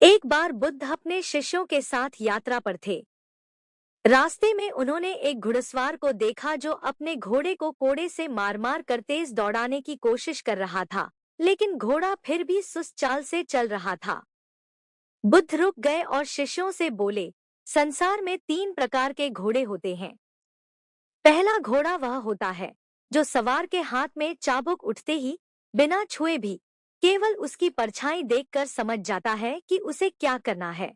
एक बार बुद्ध अपने शिष्यों के साथ यात्रा पर थे। रास्ते में उन्होंने एक घुड़सवार को देखा जो अपने घोड़े को कोड़े से मार मार कर तेज दौड़ाने की कोशिश कर रहा था, लेकिन घोड़ा फिर भी सुस्त चाल से चल रहा था। बुद्ध रुक गए और शिष्यों से बोले, संसार में 3 प्रकार के घोड़े होते हैं। पहला घोड़ा वह होता है जो सवार के हाथ में चाबुक उठते ही, बिना छुए भी, केवल उसकी परछाई देखकर समझ जाता है कि उसे क्या करना है।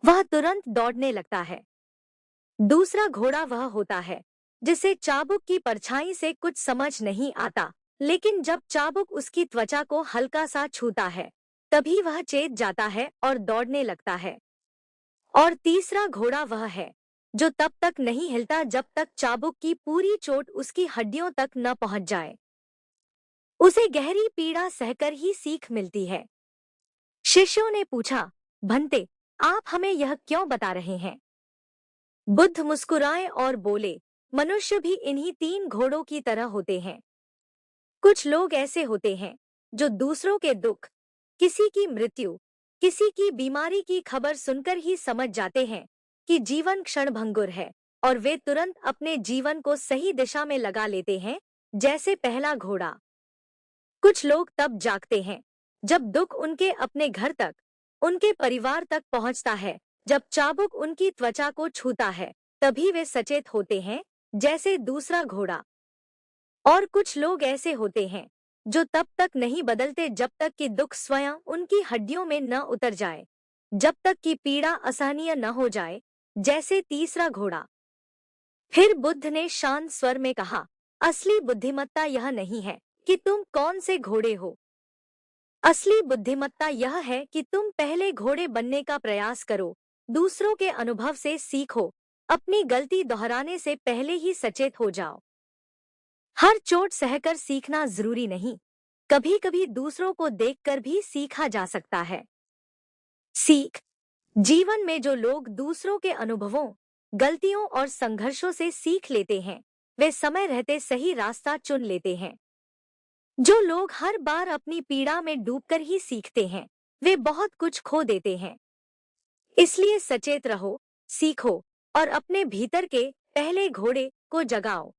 वह तुरंत दौड़ने लगता है। दूसरा घोड़ा वह होता है जिसे चाबुक की परछाई से कुछ समझ नहीं आता, लेकिन जब चाबुक उसकी त्वचा को हल्का सा छूता है, तभी वह चेत जाता है और दौड़ने लगता है। और तीसरा घोड़ा वह है जो तब तक नहीं हिलता जब तक चाबुक की पूरी चोट उसकी हड्डियों तक न पहुंच जाए। उसे गहरी पीड़ा सहकर ही सीख मिलती है। शिष्यों ने पूछा, भंते, आप हमें यह क्यों बता रहे हैं? बुद्ध मुस्कुराए और बोले, मनुष्य भी इन्हीं 3 घोड़ों की तरह होते हैं। कुछ लोग ऐसे होते हैं जो दूसरों के दुख, किसी की मृत्यु, किसी की बीमारी की खबर सुनकर ही समझ जाते हैं कि जीवन क्षणभंगुर है, और वे तुरंत अपने जीवन को सही दिशा में लगा लेते हैं, जैसे पहला घोड़ा। कुछ लोग तब जागते हैं जब दुख उनके अपने घर तक, उनके परिवार तक पहुंचता है। जब चाबुक उनकी त्वचा को छूता है, तभी वे सचेत होते हैं, जैसे दूसरा घोड़ा। और कुछ लोग ऐसे होते हैं जो तब तक नहीं बदलते जब तक कि दुख स्वयं उनकी हड्डियों में न उतर जाए, जब तक कि पीड़ा असहनीय न हो जाए, जैसे तीसरा घोड़ा। फिर बुद्ध ने शांत स्वर में कहा, असली बुद्धिमत्ता यह नहीं है कि तुम कौन से घोड़े हो। असली बुद्धिमत्ता यह है कि तुम पहले घोड़े बनने का प्रयास करो, दूसरों के अनुभव से सीखो, अपनी गलती दोहराने से पहले ही सचेत हो जाओ। हर चोट सहकर सीखना जरूरी नहीं, कभी कभी दूसरों को देखकर भी सीखा जा सकता है। सीख। जीवन में जो लोग दूसरों के अनुभवों, गलतियों और संघर्षों से सीख लेते हैं, वे समय रहते सही रास्ता चुन लेते हैं। जो लोग हर बार अपनी पीड़ा में डूबकर ही सीखते हैं, वे बहुत कुछ खो देते हैं। इसलिए सचेत रहो, सीखो और अपने भीतर के पहले घोड़े को जगाओ।